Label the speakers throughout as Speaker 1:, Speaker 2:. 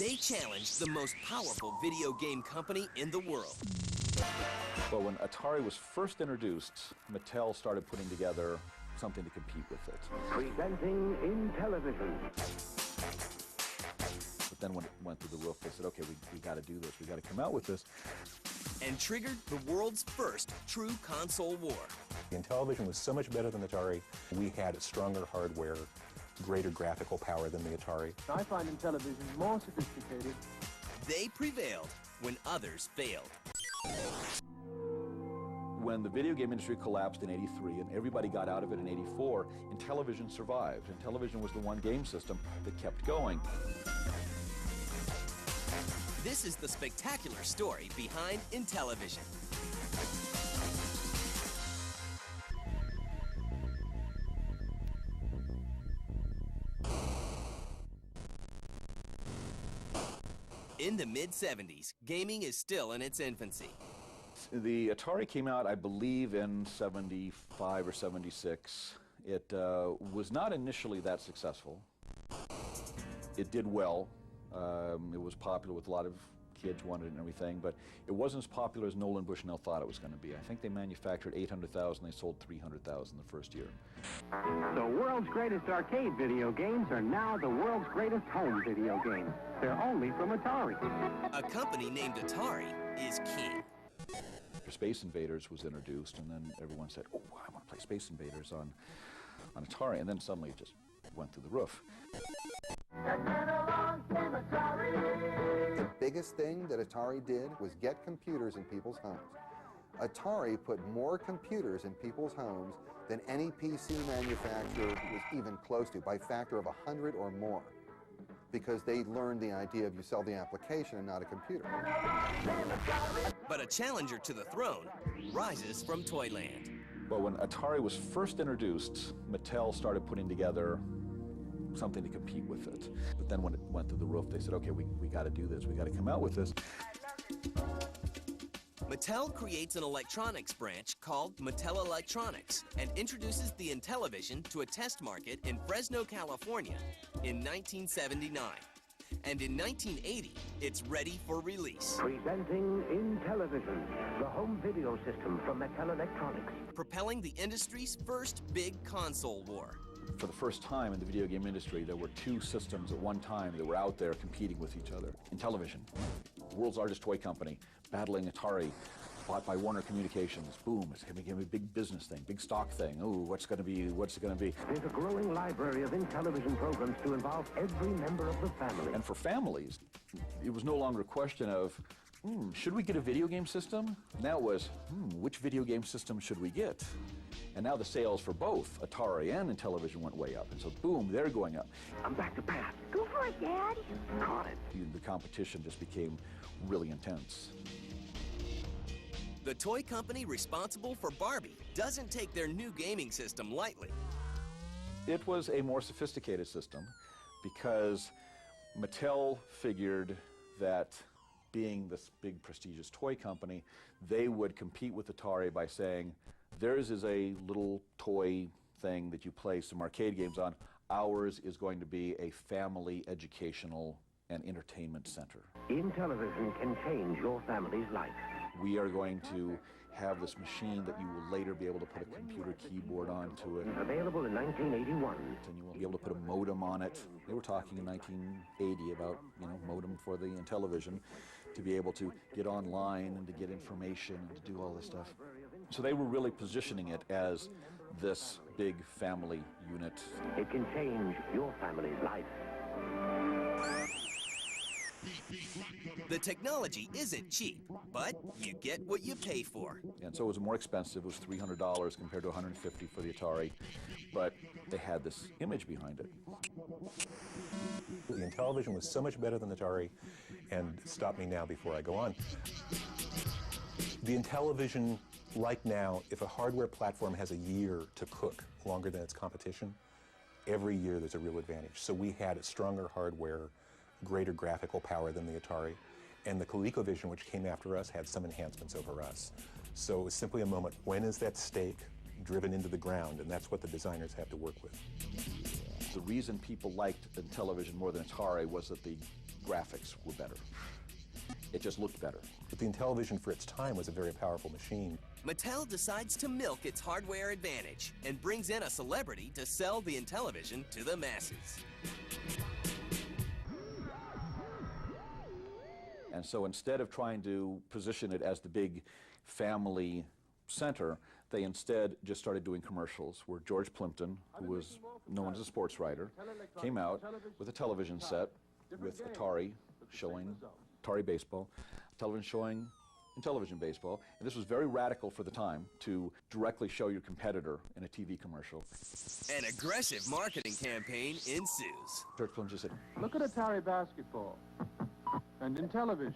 Speaker 1: They challenged the most powerful video game company in the world.
Speaker 2: Well, when Atari was first introduced, Mattel started putting together something to compete with it.
Speaker 3: Presenting Intellivision.
Speaker 2: But then when it went through the roof, they said, okay, we got to do this. We got to come out with this.
Speaker 1: And triggered the world's first true console war.
Speaker 4: Intellivision was so much better than Atari. We had stronger hardware, greater graphical power than the Atari.
Speaker 5: I find Intellivision more sophisticated.
Speaker 1: They prevailed when others failed.
Speaker 2: When the video game industry collapsed in '83 and everybody got out of it in '84, Intellivision survived. Intellivision was the one game system that kept going.
Speaker 1: This is the spectacular story behind Intellivision. In the mid-'70s, gaming is still in its infancy.
Speaker 2: The Atari came out, I believe, in '75 or '76. It was not initially that successful. It did well. It was popular with a lot of kids wanted it and everything, but it wasn't as popular as Nolan Bushnell thought it was going to be. I think they manufactured 800,000, they sold 300,000 the first year.
Speaker 3: The world's greatest arcade video games are now the world's greatest home video games. They're only from Atari.
Speaker 1: A company named Atari is king.
Speaker 2: Space Invaders was introduced, and then everyone said, oh, I want to play Space Invaders on Atari, and then suddenly it just went through the roof.
Speaker 6: The biggest thing that Atari did was get computers in people's homes. Atari put more computers in people's homes than any PC manufacturer was even close to, by a factor of 100 or more, because they learned the idea of you sell the application and not a computer.
Speaker 1: But a challenger to the throne rises from Toyland.
Speaker 2: Well, when Atari was first introduced, Mattel started putting together something to compete with it. But then when it went through the roof, they said, okay, we got to do this. We got to come out with this.
Speaker 1: Mattel creates an electronics branch called Mattel Electronics and introduces the Intellivision to a test market in Fresno, California in 1979. And in 1980, it's ready for release.
Speaker 3: Presenting Intellivision, the home video system from Mattel Electronics.
Speaker 1: Propelling the industry's first big console war.
Speaker 2: For the first time in the video game industry, there were two systems at one time that were out there competing with each other. Intellivision, the world's largest toy company, battling Atari, bought by Warner Communications. Boom, it's became a big business thing, big stock thing. Ooh, what's it going to be?
Speaker 3: There's a growing library of Intellivision programs to involve every member of the family.
Speaker 2: And for families, it was no longer a question of, should we get a video game system? Now it was, which video game system should we get? And now the sales for both Atari and Intellivision went way up. And so, boom, they're going up.
Speaker 3: I'm back to Pat.
Speaker 7: Go for it, Dad.
Speaker 3: Caught it.
Speaker 2: The competition just became really intense.
Speaker 1: The toy company responsible for Barbie doesn't take their new gaming system lightly.
Speaker 2: It was a more sophisticated system because Mattel figured that being this big prestigious toy company, they would compete with Atari by saying, theirs is a little toy thing that you play some arcade games on. Ours is going to be a family educational and entertainment center.
Speaker 3: Intellivision can change your family's life.
Speaker 2: We are going to have this machine that you will later be able to put a computer keyboard onto it.
Speaker 3: Available in 1981.
Speaker 2: And you will be able to put a modem on it. They were talking in 1980 about, modem for the Intellivision, to be able to get online and to get information and to do all this stuff. So they were really positioning it as this big family unit.
Speaker 3: It can change your family's life.
Speaker 1: The technology isn't cheap, but you get what you pay for.
Speaker 2: And so it was more expensive. It was $300 compared to $150 for the Atari, but they had this image behind it.
Speaker 4: The Intellivision was so much better than the Atari, and stop me now before I go on. The Intellivision, like now, if a hardware platform has a year to cook longer than its competition, every year there's a real advantage. So we had a stronger hardware, greater graphical power than the Atari, and the ColecoVision, which came after us, had some enhancements over us. So it was simply a moment, when is that stake driven into the ground? And that's what the designers had to work with.
Speaker 2: The reason people liked Intellivision more than Atari was that the graphics were better. It just looked better.
Speaker 4: But the Intellivision for its time was a very powerful machine.
Speaker 1: Mattel decides to milk its hardware advantage and brings in a celebrity to sell the Intellivision to the masses.
Speaker 2: And so instead of trying to position it as the big family center, they instead just started doing commercials where George Plimpton, who was known as a sports writer, came out with a television set with Atari showing Atari baseball, television showing Intellivision baseball. And this was very radical for the time to directly show your competitor in a TV commercial.
Speaker 1: An aggressive marketing campaign ensues.
Speaker 2: George Plimpton just said,
Speaker 5: Look at Atari basketball and Intellivision.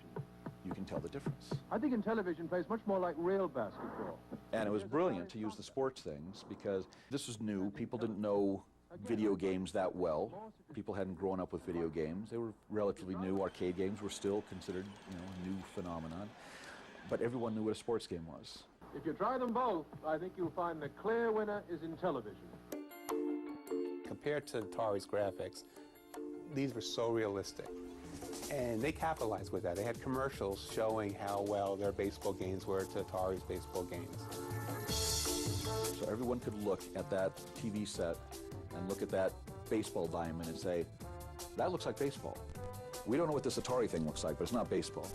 Speaker 2: you can tell the difference.
Speaker 5: I think Intellivision plays much more like real basketball.
Speaker 2: And it was brilliant to use the sports things because this was new. People didn't know video games that well. People hadn't grown up with video games. They were relatively new. Arcade games were still considered, a new phenomenon. But everyone knew what a sports game was.
Speaker 5: If you try them both, I think you'll find the clear winner is Intellivision.
Speaker 7: Compared to Atari's graphics, these were so realistic. And they capitalized with that. They had commercials showing how well their baseball games were to Atari's baseball games.
Speaker 2: So everyone could look at that TV set and look at that baseball diamond and say, that looks like baseball. We don't know what this Atari thing looks like, but it's not baseball.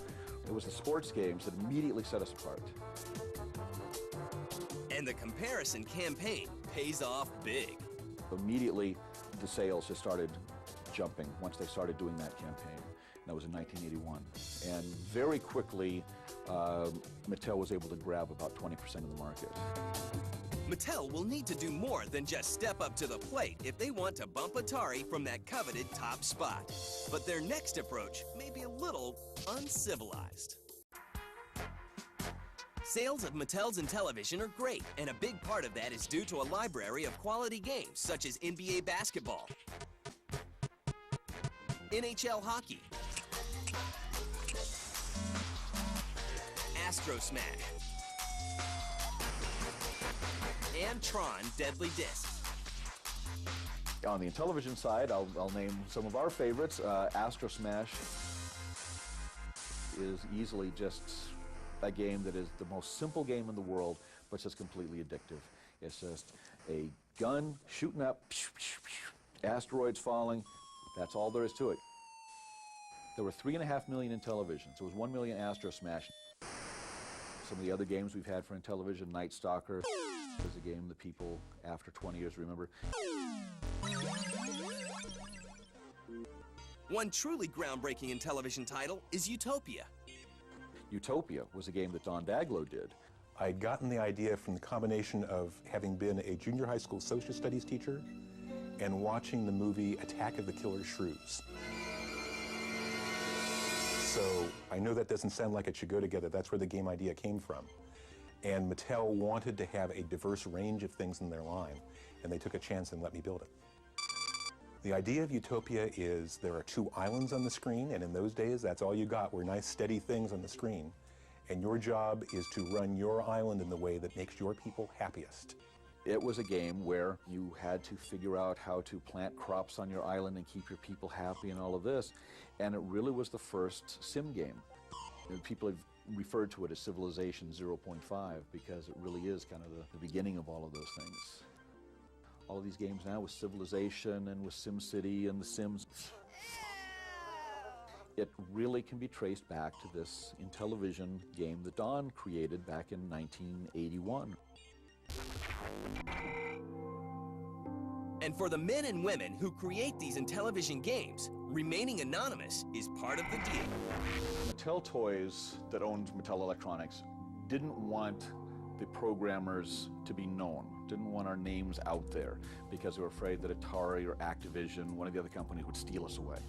Speaker 2: It was the sports games that immediately set us apart.
Speaker 1: And the comparison campaign pays off big.
Speaker 2: Immediately, the sales just started jumping once they started doing that campaign. That was in 1981. And very quickly, Mattel was able to grab about 20% of the market.
Speaker 1: Mattel will need to do more than just step up to the plate if they want to bump Atari from that coveted top spot. But their next approach may be a little uncivilized. Sales of Mattel's Intellivision are great, and a big part of that is due to a library of quality games such as NBA basketball, NHL hockey, Astro Smash, and Tron Deadly Disc.
Speaker 2: On the Intellivision side, I'll name some of our favorites. Astro Smash is easily just a game that is the most simple game in the world, but it's just completely addictive. It's just a gun shooting up, asteroids falling. That's all there is to it. There were 3.5 million Intellivisions. There was 1 million Astro Smash. Some of the other games we've had for Intellivision, Night Stalker is a game that people after 20 years remember.
Speaker 1: One truly groundbreaking Intellivision title is Utopia.
Speaker 2: Utopia was a game that Don Daglow did.
Speaker 4: I'd gotten the idea from the combination of having been a junior high school social studies teacher and watching the movie Attack of the Killer Shrews. So I know that doesn't sound like it should go together. That's where the game idea came from. And Mattel wanted to have a diverse range of things in their line, and they took a chance and let me build it. The idea of Utopia is there are 2 islands on the screen, and in those days, that's all you got were nice, steady things on the screen. And your job is to run your island in the way that makes your people happiest.
Speaker 2: It was a game where you had to figure out how to plant crops on your island and keep your people happy and all of this. And it really was the first sim game. People have referred to it as Civilization 0.5 because it really is kind of the beginning of all of those things. All of these games now with Civilization and with SimCity and The Sims, it really can be traced back to this Intellivision game that Don created back in 1981.
Speaker 1: And for the men and women who create these Intellivision games, remaining anonymous is part of the deal.
Speaker 2: Mattel Toys that owned Mattel Electronics didn't want the programmers to be known, didn't want our names out there because they were afraid that Atari or Activision, one of the other companies, would steal us away.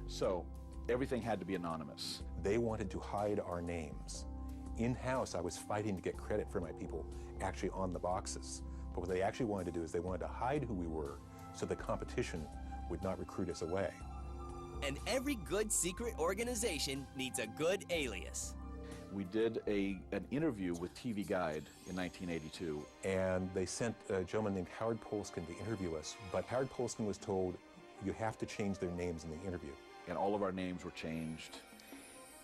Speaker 2: So everything had to be anonymous.
Speaker 4: They wanted to hide our names. In-house, I was fighting to get credit for my people actually on the boxes. But what they actually wanted to do is they wanted to hide who we were so the competition would not recruit us away.
Speaker 1: And every good secret organization needs a good alias.
Speaker 2: We did an interview with TV Guide in 1982.
Speaker 4: And they sent a gentleman named Howard Polskin to interview us, but Howard Polskin was told, you have to change their names in the interview.
Speaker 2: And all of our names were changed.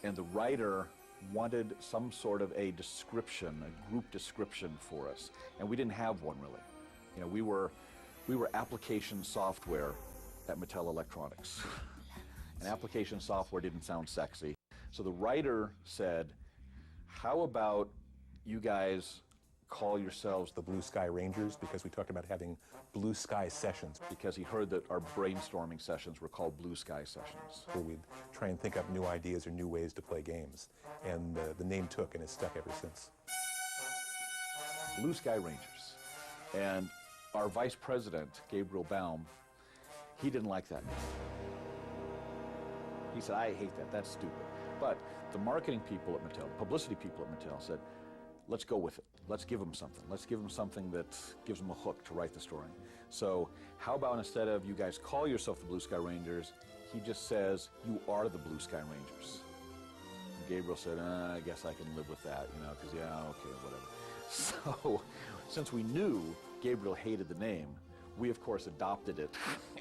Speaker 2: And the writer wanted some sort of a description, a group description for us. And we didn't have one, really. You know, we were application software at Mattel Electronics. And application software didn't sound sexy. So the writer said, how about you guys call yourselves
Speaker 4: The Blue Sky Rangers, because we talked about having blue sky sessions.
Speaker 2: Because he heard that our brainstorming sessions were called Blue Sky Sessions.
Speaker 4: Where we'd try and think up new ideas or new ways to play games. And the name took and has stuck ever since.
Speaker 2: Blue Sky Rangers. And our vice president, Gabriel Baum, he didn't like that name. He said, I hate that, that's stupid. But the marketing people at Mattel, publicity people at Mattel said, let's go with it. Let's give them something. Let's give them something that gives them a hook to write the story. So how about instead of you guys call yourself the Blue Sky Rangers, he just says, you are the Blue Sky Rangers. And Gabriel said, I guess I can live with that, you know, because yeah, okay, whatever. So since we knew Gabriel hated the name, we of course adopted it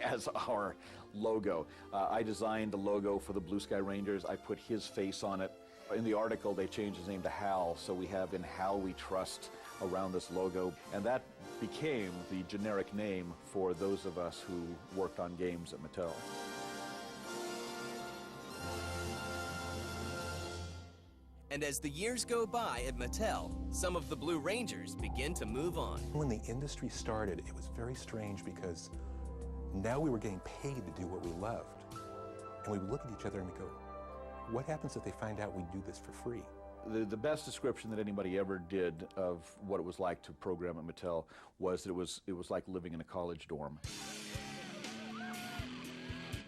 Speaker 2: as our logo. I designed the logo for the Blue Sky Rangers. I put his face on it. In the article, they changed his name to Hal, so we have In Hal We Trust around this logo, and that became the generic name for those of us who worked on games at Mattel.
Speaker 1: And as the years go by at Mattel, some of the Blue Rangers begin to move on.
Speaker 4: When the industry started, it was very strange because now we were getting paid to do what we loved. And we would look at each other and we go, what happens if they find out we do this for free?
Speaker 2: The best description that anybody ever did of what it was like to program at Mattel was that it was like living in a college dorm.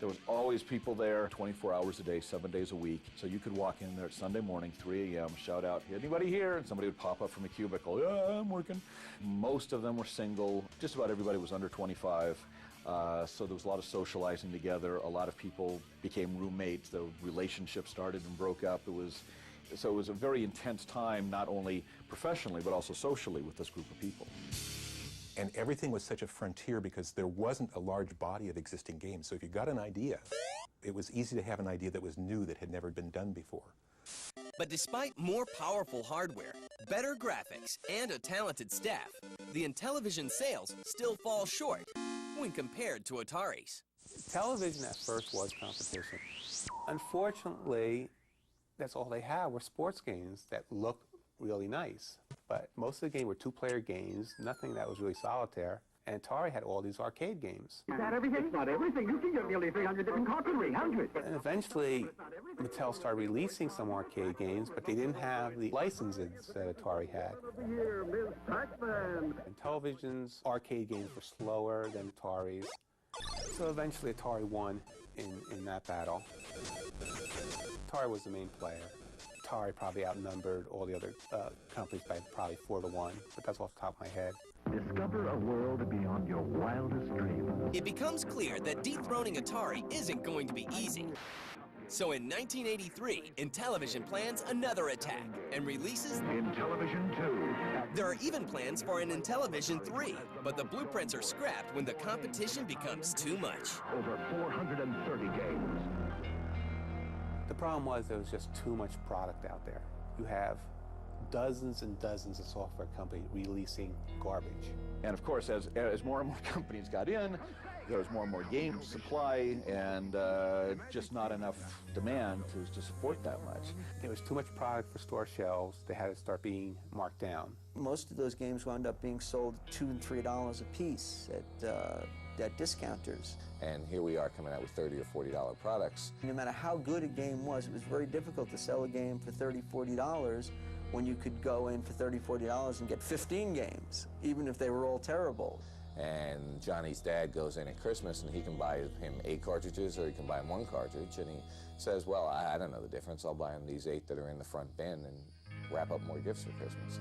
Speaker 2: There was always people there 24 hours a day, 7 days a week. So you could walk in there at Sunday morning, 3 a.m., shout out, anybody here? And somebody would pop up from a cubicle, yeah, I'm working. Most of them were single. Just about everybody was under 25. So there was a lot of socializing together. A lot of people became roommates. The relationship started and broke up. So it was a very intense time, not only professionally, but also socially with this group of people.
Speaker 4: And everything was such a frontier because there wasn't a large body of existing games. So if you got an idea, it was easy to have an idea that was new, that had never been done before.
Speaker 1: But despite more powerful hardware, better graphics, and a talented staff, the Intellivision sales still fall short when compared to Atari's.
Speaker 7: Television at first was competition. Unfortunately, that's all they had were sports games that looked really nice. But most of the games were two-player games, nothing that was really solitaire. And Atari had all these arcade games.
Speaker 3: Is that everything? It's not everything. You can get nearly 300 different copies, 300.
Speaker 7: And eventually, Mattel started releasing some arcade games, but they didn't have the licenses that Atari had.
Speaker 3: Here, Ms. Pac-Man.
Speaker 7: And Intellivision's arcade games were slower than Atari's. So eventually Atari won in that battle. Atari was the main player. Atari probably outnumbered all the other companies by probably 4 to 1, but that's off the top of my head.
Speaker 3: Discover a world beyond your wildest dreams.
Speaker 1: It becomes clear that dethroning Atari isn't going to be easy. So in 1983, Intellivision plans another attack and releases
Speaker 3: Intellivision 2.
Speaker 1: There are even plans for an Intellivision 3, but the blueprints are scrapped when the competition becomes too much.
Speaker 3: Over 430 games.
Speaker 7: The problem was there was just too much product out there. You have dozens and dozens of software companies releasing garbage.
Speaker 2: And of course, as more and more companies got in, there was more and more game supply and just not enough demand to support that much.
Speaker 7: There was too much product for store shelves. They had to start being marked down.
Speaker 8: Most of those games wound up being sold $2 and $3 a piece at discounters.
Speaker 9: And here we are coming out with $30 or $40 products.
Speaker 8: No matter how good a game was, it was very difficult to sell a game for $30, $40 when you could go in for $30, $40 and get 15 games, even if they were all terrible.
Speaker 9: And Johnny's dad goes in at Christmas and he can buy him 8 cartridges or he can buy him 1 cartridge, and he says, well, I don't know the difference. I'll buy him these 8 that are in the front bin and wrap up more gifts for Christmas.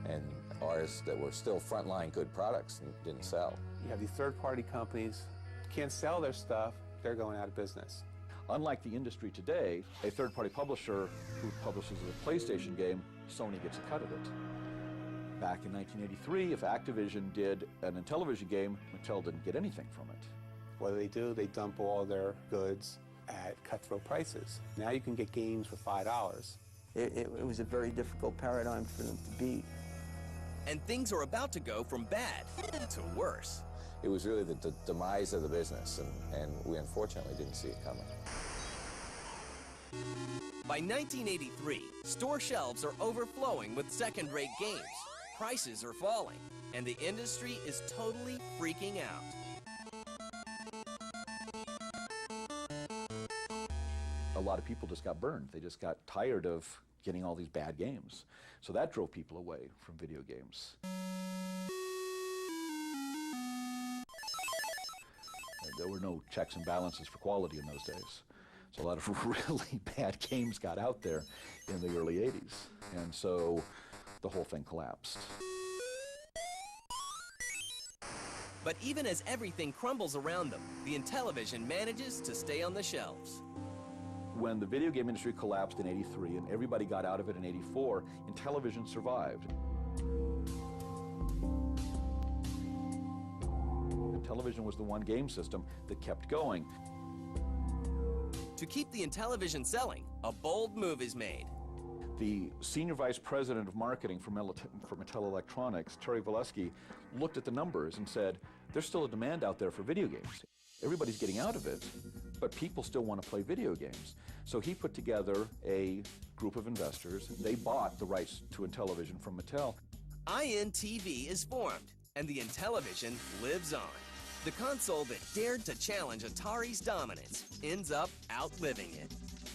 Speaker 9: And ours that were still frontline good products didn't sell.
Speaker 7: You have these third-party companies, can't sell their stuff, they're going out of business.
Speaker 2: Unlike the industry today, a third-party publisher who publishes a PlayStation game, Sony gets a cut of it. Back in 1983, if Activision did an Intellivision game, Mattel didn't get anything from it.
Speaker 7: What do? They dump all their goods at cutthroat prices. Now you can get games for $5.
Speaker 8: It was a very difficult paradigm for them to beat.
Speaker 1: And things are about to go from bad to worse.
Speaker 9: It was really the demise of the business, and we unfortunately didn't see it coming.
Speaker 1: By 1983, store shelves are overflowing with second-rate games. Prices are falling, and the industry is totally freaking out.
Speaker 2: A lot of people just got burned. They just got tired of getting all these bad games. So that drove people away from video games. There were no checks and balances for quality in those days. So a lot of really bad games got out there in the early 80s. And so the whole thing collapsed.
Speaker 1: But even as everything crumbles around them, the Intellivision manages to stay on the shelves.
Speaker 2: When the video game industry collapsed in '83 and everybody got out of it in '84, Intellivision survived. Intellivision was the one game system that kept going.
Speaker 1: To keep the Intellivision selling, a bold move is made.
Speaker 2: The senior vice president of marketing for Mattel Electronics, Terry Valesky, looked at the numbers and said, there's still a demand out there for video games. Everybody's getting out of it, but people still want to play video games. So he put together a group of investors. They bought the rights to Intellivision from Mattel.
Speaker 1: INTV is formed, and the Intellivision lives on. The console that dared to challenge Atari's dominance ends up outliving it.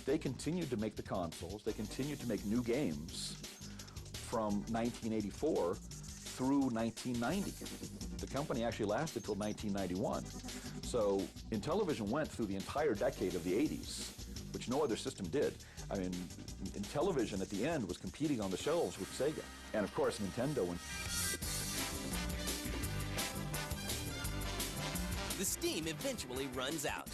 Speaker 2: They continued to make the consoles. They continued to make new games from 1984 through 1990. The company actually lasted till 1991. So Intellivision went through the entire decade of the 80s, which no other system did. I mean, Intellivision at the end was competing on the shelves with Sega. And of course, Nintendo.
Speaker 1: The steam eventually runs out,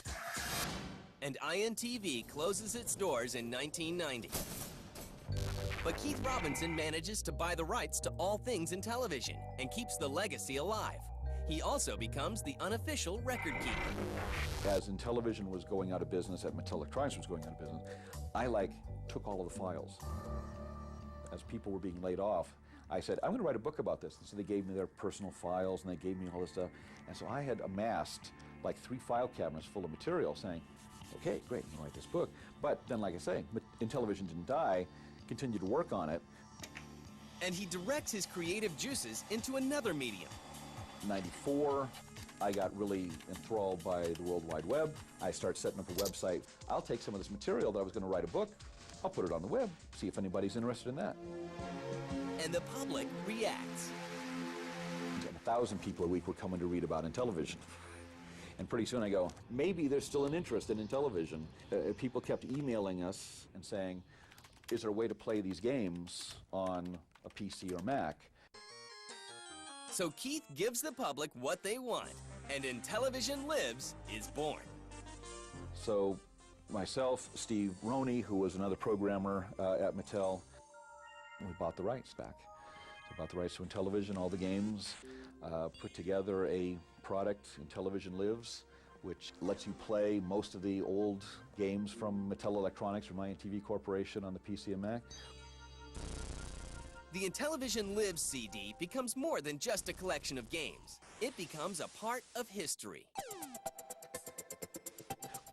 Speaker 1: and INTV closes its doors in 1990. But Keith Robinson manages to buy the rights to all things Intellivision and keeps the legacy alive. He also becomes the unofficial record keeper.
Speaker 2: As Intellivision was going out of business, Mattel Electronics was going out of business, I took all of the files. As people were being laid off, I said, I'm going to write a book about this. And so they gave me their personal files, and they gave me all this stuff. And so I had amassed 3 file cabinets full of material saying, okay, great, you can write this book. But then, like I say, Intellivision didn't die, continued to work on it.
Speaker 1: And he directs his creative juices into another medium.
Speaker 2: In '94, I got really enthralled by the World Wide Web. I started setting up a website. I'll take some of this material that I was going to write a book, I'll put it on the web, see if anybody's interested in that.
Speaker 1: And the public reacts.
Speaker 2: And 1,000 people a week were coming to read about Intellivision. And pretty soon I go, maybe there's still an interest in Intellivision. People kept emailing us and saying, is there a way to play these games on a PC or Mac?
Speaker 1: So Keith gives the public what they want, and Intellivision Lives is born.
Speaker 2: So myself, Steve Roney, who was another programmer at Mattel, we bought the rights back. So bought the rights to Intellivision, all the games, put together a product, Intellivision Lives, which lets you play most of the old games from Mattel Electronics, from INTV Corporation on the PC and Mac.
Speaker 1: The Intellivision Lives CD becomes more than just a collection of games. It becomes a part of history.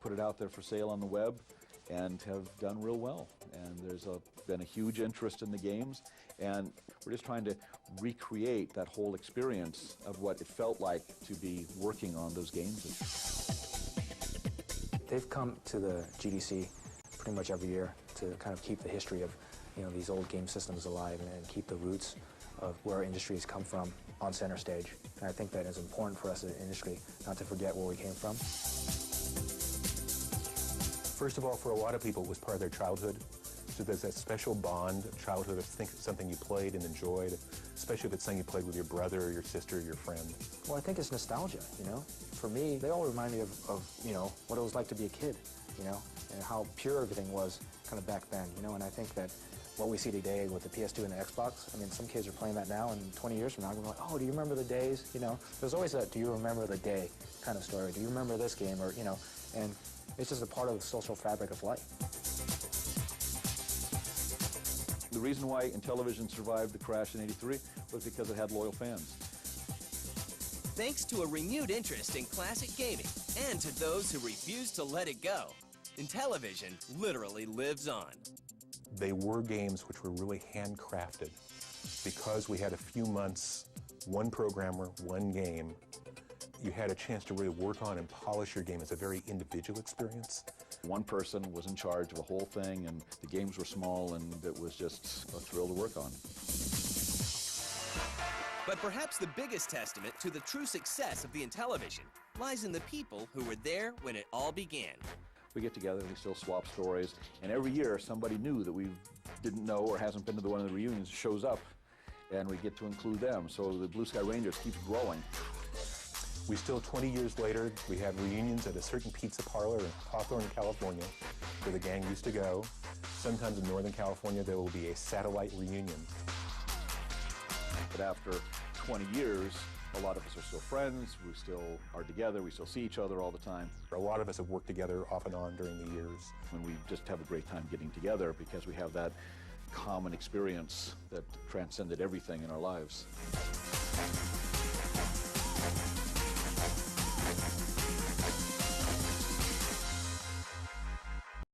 Speaker 2: Put it out there for sale on the web and have done real well. And there's been a huge interest in the games, and we're just trying to recreate that whole experience of what it felt like to be working on those games.
Speaker 10: They've come to the GDC pretty much every year to kind of keep the history of these old game systems alive and keep the roots of where our industry has come from on center stage. And I think that it's important for us as an industry not to forget where we came from.
Speaker 4: First of all, for a lot of people, it was part of their childhood. So there's that special bond of childhood of something you played and enjoyed, especially if it's something you played with your brother or your sister or your friend.
Speaker 10: Well, I think it's nostalgia, For me, they all remind me of what it was like to be a kid. you know, and how pure everything was kind of back then, you know, and I think that what we see today with the PS2 and the Xbox, I mean, some kids are playing that now, and 20 years from now, we're like, oh, do you remember the days, you know? There's always that, do you remember the day kind of story, do you remember this game, or, you know, and it's just a part of the social fabric of life.
Speaker 2: The reason why Intellivision survived the crash in '83 was because it had loyal fans.
Speaker 1: Thanks to a renewed interest in classic gaming and to those who refuse to let it go, Intellivision literally lives on.
Speaker 4: They were games which were really handcrafted. Because we had a few months, one programmer, one game, you had a chance to really work on and polish your game. It's a very individual experience.
Speaker 2: One person was in charge of the whole thing, and the games were small, and it was just a thrill to work on.
Speaker 1: But perhaps the biggest testament to the true success of the Intellivision lies in the people who were there when it all began.
Speaker 2: We get together, we still swap stories, and every year somebody new that we didn't know or hasn't been to one of the reunions shows up, and we get to include them. So the Blue Sky Rangers keeps growing.
Speaker 4: We still, 20 years later, we have reunions at a certain pizza parlor in Hawthorne, California, where the gang used to go. Sometimes in Northern California, there will be a satellite reunion.
Speaker 2: But after 20 years, a lot of us are still friends, we still are together, we still see each other all the time.
Speaker 4: A lot of us have worked together off and on during the years.
Speaker 2: And we just have a great time getting together because we have that common experience that transcended everything in our lives.